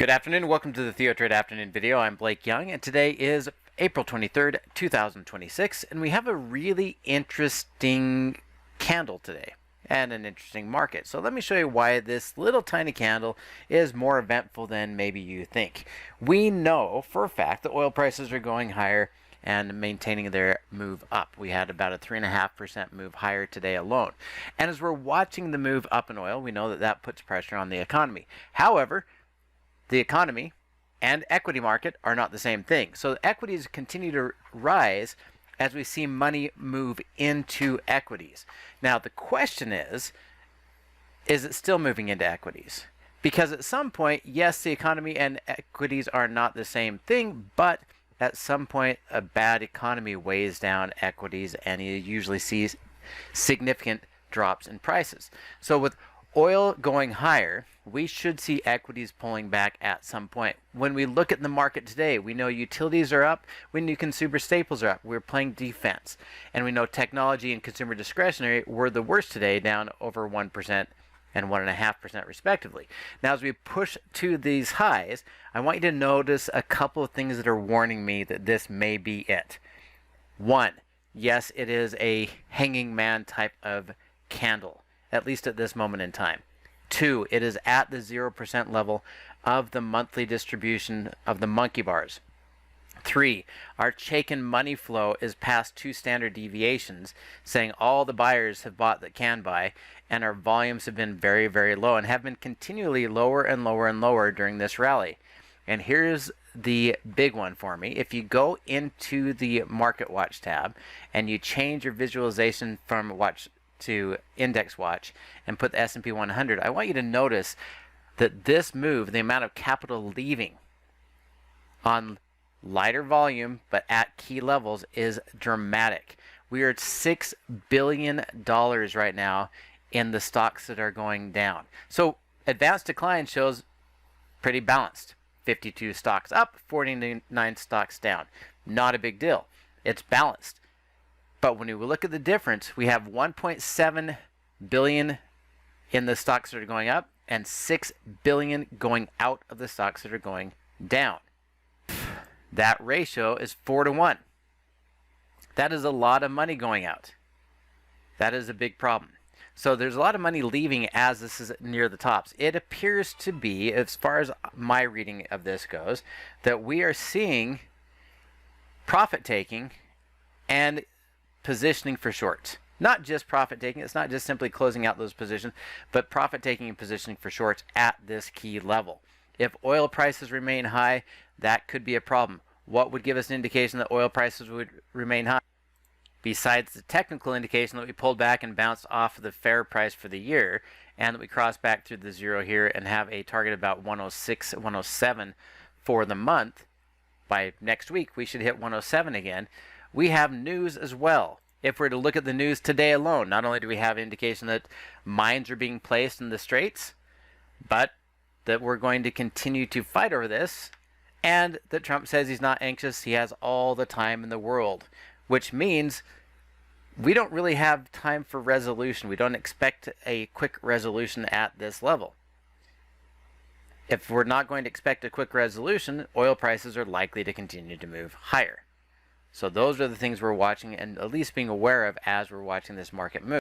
Good afternoon. Welcome to the TheoTrade afternoon video. I'm Blake Young, and today is April 23rd, 2026, and we have a really interesting candle today and an interesting market. So let me show you why this little tiny candle is more eventful than maybe you think. We know for a fact that oil prices are going higher and maintaining their move up. We had about a 3.5% move higher today alone. And as we're watching the move up in oil, we know that that puts pressure on the economy. However, the economy and equity market are not the same thing. So equities continue to rise as we see money move into equities. Now the question is it still moving into equities? Because at some point, yes, the economy and equities are not the same thing, but at some point a bad economy weighs down equities and you usually see significant drops in prices. So with oil going higher, we should see equities pulling back at some point. When we look at the market today, we know utilities are up, we know consumer staples are up, we're playing defense. And we know technology and consumer discretionary were the worst today, down over 1% and 1.5% respectively. Now as we push to these highs, I want you to notice a couple of things that are warning me that this may be it. One, yes, it is a hanging man type of candle, at least at this moment in time. Two, it is at the 0% level of the monthly distribution of the monkey bars. Three, our Chaikin money flow is past 2 standard deviations, saying all the buyers have bought that can buy, and our volumes have been very, very low and have been continually lower and lower and lower during this rally. And here's the big one for me. If you go into the Market Watch tab and you change your visualization from watch to index watch and put the S&P 100, I want you to notice that this move, the amount of capital leaving on lighter volume but at key levels, is dramatic. We are at $6 billion right now in the stocks that are going down. So advanced decline shows pretty balanced. 52 stocks up, 49 stocks down. Not a big deal. It's balanced. But when we look at the difference, we have 1.7 billion in the stocks that are going up and 6 billion going out of the stocks that are going down. That ratio is 4-to-1. That is a lot of money going out. That is a big problem. So there's a lot of money leaving as this is near the tops. It appears to be, as far as my reading of this goes, that we are seeing profit taking and positioning for shorts. Not just profit taking, it's not just simply closing out those positions, but profit taking and positioning for shorts at this key level. If oil prices remain high, that could be a problem. What would give us an indication that oil prices would remain high? Besides the technical indication that we pulled back and bounced off of the fair price for the year, and that we crossed back through the zero here and have a target about 106, 107 for the month. By next week, we should hit 107 again. We have news as well. If we're to look at the news today alone, not only do we have indication that mines are being placed in the Straits, but that we're going to continue to fight over this, and that Trump says he's not anxious, he has all the time in the world, which means we don't really have time for resolution. We don't expect a quick resolution at this level. If we're not going to expect a quick resolution, oil prices are likely to continue to move higher. So those are the things we're watching and at least being aware of as we're watching this market move.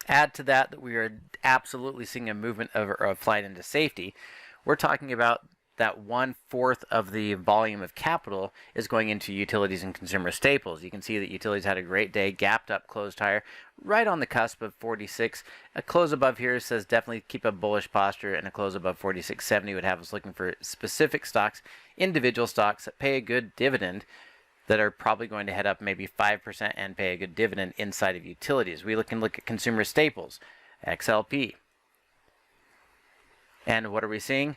Add to that we are absolutely seeing a movement of a flight into safety. We're talking about that 1/4 of the volume of capital is going into utilities and consumer staples. You can see that utilities had a great day, gapped up, closed higher, right on the cusp of 46. A close above here says definitely keep a bullish posture, and a close above 46.70 would have us looking for specific stocks, individual stocks that pay a good dividend, that are probably going to head up maybe 5% and pay a good dividend inside of utilities. We can look at consumer staples, XLP. And what are we seeing?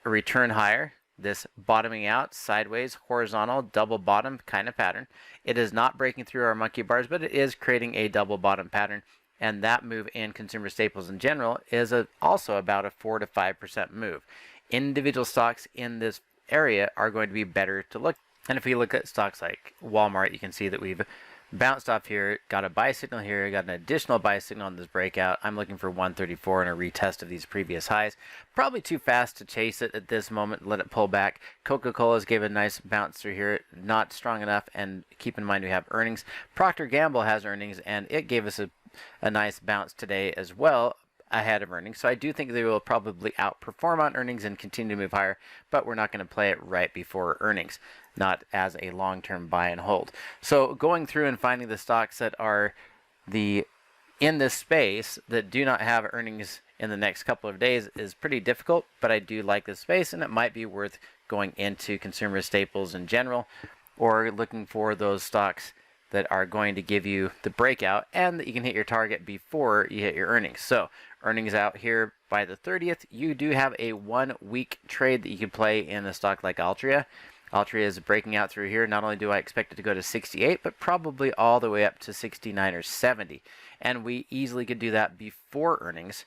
A return higher, this bottoming out, sideways, horizontal, double bottom kind of pattern. It is not breaking through our monkey bars, but it is creating a double bottom pattern. And that move in consumer staples in general is also about a 4 to 5% move. Individual stocks in this area are going to be better to look. And if we look at stocks like Walmart, you can see that we've Bounced off here, got a buy signal here, got an additional buy signal on this breakout. I'm looking for 134 and a retest of these previous highs. Probably too fast to chase it at this moment, let it pull back. Coca-Cola's gave a nice bounce through here, not strong enough, and keep in mind we have earnings. Procter & Gamble has earnings, and it gave us a nice bounce today as well, ahead of earnings. So I do think they will probably outperform on earnings and continue to move higher, but we're not going to play it right before earnings, not as a long-term buy and hold. So going through and finding the stocks that are in this space that do not have earnings in the next couple of days is pretty difficult, but I do like this space, and it might be worth going into consumer staples in general, or looking for those stocks that are going to give you the breakout and that you can hit your target before you hit your earnings. So earnings out here by the 30th, you do have a 1 week trade that you can play in a stock like Altria. Altria is breaking out through here. Not only do I expect it to go to 68, but probably all the way up to 69 or 70. And we easily could do that before earnings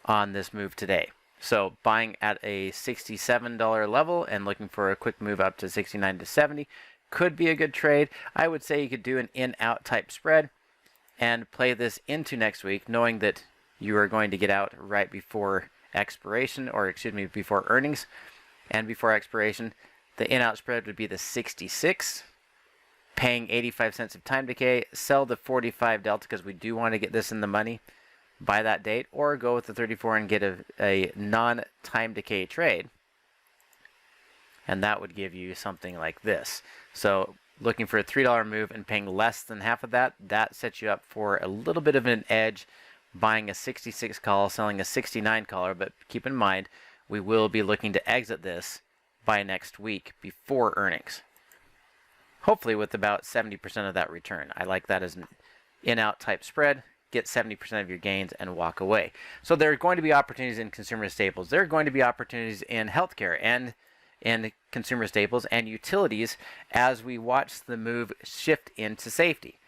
on this move today. So buying at a $67 level and looking for a quick move up to 69 to 70 could be a good trade. I would say you could do an in-out type spread and play this into next week, knowing that you are going to get out right before expiration, or excuse me, before earnings and before expiration. The in-out spread would be the 66, paying 85 cents of time decay, sell the 45 delta because we do want to get this in the money by that date, or go with the 34 and get a non-time decay trade. And that would give you something like this. So looking for a $3 move and paying less than half of that, that sets you up for a little bit of an edge, buying a 66 call, selling a 69 caller. But keep in mind, we will be looking to exit this by next week before earnings, hopefully with about 70% of that return. I like that as an in-out type spread. Get 70% of your gains and walk away. So there are going to be opportunities in consumer staples. There are going to be opportunities in healthcare and in consumer staples and utilities as we watch the move shift into safety.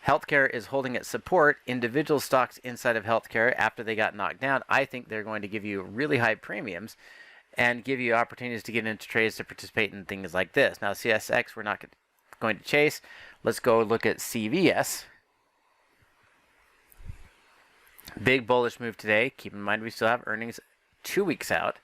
Healthcare is holding its support. Individual stocks inside of healthcare, after they got knocked down, I think they're going to give you really high premiums and give you opportunities to get into trades to participate in things like this. Now, CSX, we're not going to chase. Let's go look at CVS. Big bullish move today. Keep in mind we still have earnings 2 weeks out,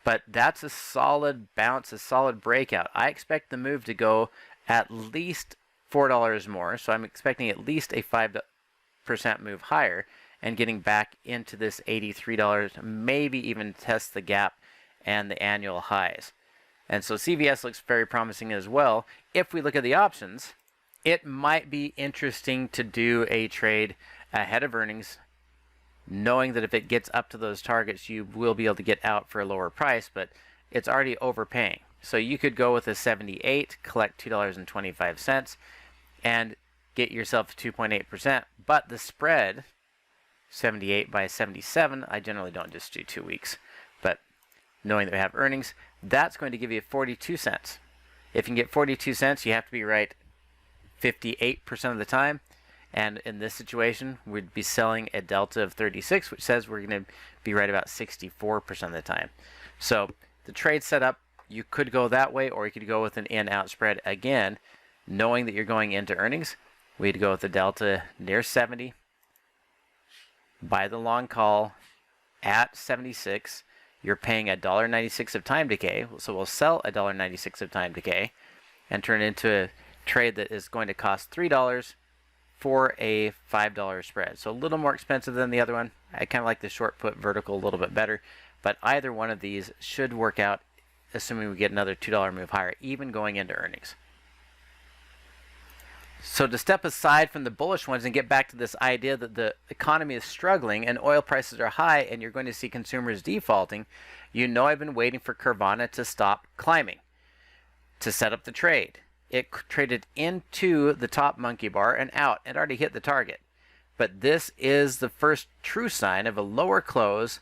but that's a solid bounce, a solid breakout. I expect the move to go at least $4 more, so I'm expecting at least a 5% move higher and getting back into this $83, maybe even test the gap and the annual highs. And so CVS looks very promising as well. If we look at the options, it might be interesting to do a trade ahead of earnings, knowing that if it gets up to those targets, you will be able to get out for a lower price, but it's already overpaying. So you could go with a 78, collect $2.25, and get yourself 2.8%. But the spread, 78 by 77, I generally don't just do 2 weeks, but knowing that we have earnings, that's going to give you 42 cents. If you can get 42 cents, you have to be right 58% of the time. And in this situation, we'd be selling a delta of 36, which says we're going to be right about 64% of the time. So the trade setup, you could go that way, or you could go with an in-out spread again, knowing that you're going into earnings. We'd go with the delta near 70, buy the long call at 76. You're paying $1.96 of time decay, so we'll sell $1.96 of time decay and turn it into a trade that is going to cost $3 for a $5 spread. So a little more expensive than the other one. I kind of like the short put vertical a little bit better, but either one of these should work out, assuming we get another $2 move higher, even going into earnings. So to step aside from the bullish ones and get back to this idea that the economy is struggling and oil prices are high and you're going to see consumers defaulting, you know I've been waiting for Carvana to stop climbing, to set up the trade. It traded into the top monkey bar and out and already hit the target. But this is the first true sign of a lower close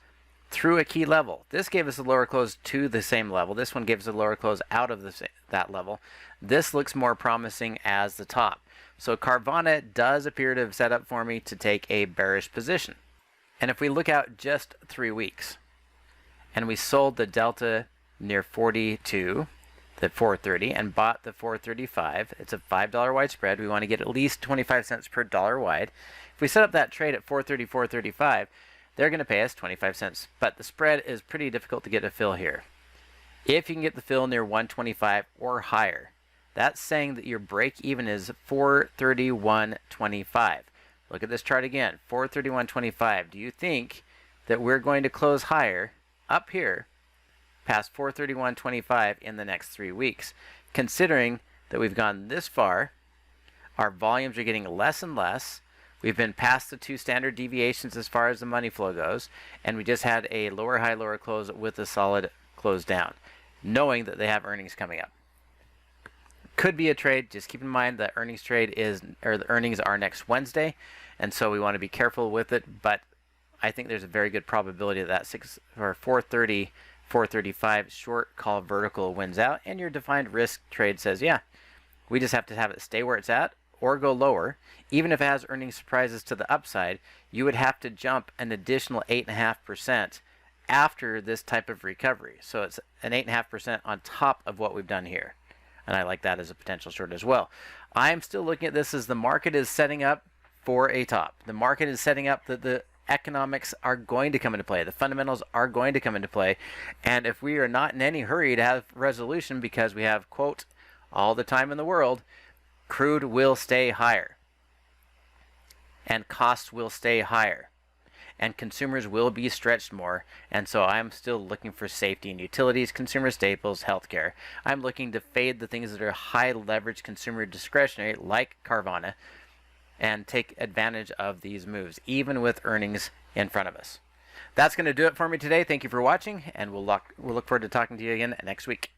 through a key level. This gave us a lower close to the same level. This one gave us a lower close out of that level. This looks more promising as the top. So Carvana does appear to have set up for me to take a bearish position. And if we look out just 3 weeks, and we sold the delta near 42, the 430 and bought the 435. It's a $5 wide spread. We want to get at least 25 cents per dollar wide. If we set up that trade at 430, 435, they're going to pay us 25 cents. But the spread is pretty difficult to get a fill here. If you can get the fill near 125 or higher, that's saying that your break even is 431.25. Look at this chart again, 431.25. Do you think that we're going to close higher up here past 431.25 in the next 3 weeks? Considering that we've gone this far, our volumes are getting less and less. We've been past the 2 standard deviations as far as the money flow goes, and we just had a lower high, lower close with a solid close down, knowing that they have earnings coming up. Could be a trade. Just keep in mind that the earnings are next Wednesday, and so we want to be careful with it. But I think there's a very good probability that 430, 435 short call vertical wins out, and your defined risk trade says, yeah, we just have to have it stay where it's at or go lower. Even if it has earnings surprises to the upside, you would have to jump an additional 8.5% after this type of recovery. So it's an 8.5% on top of what we've done here. And I like that as a potential short as well. I'm still looking at this as the market is setting up for a top. The market is setting up that the economics are going to come into play. The fundamentals are going to come into play. And if we are not in any hurry to have resolution because we have, quote, all the time in the world, crude will stay higher. And costs will stay higher. And consumers will be stretched more. And so I'm still looking for safety in utilities, consumer staples, healthcare. I'm looking to fade the things that are high leverage consumer discretionary, like Carvana, and take advantage of these moves, even with earnings in front of us. That's going to do it for me today. Thank you for watching, and we'll look forward to talking to you again next week.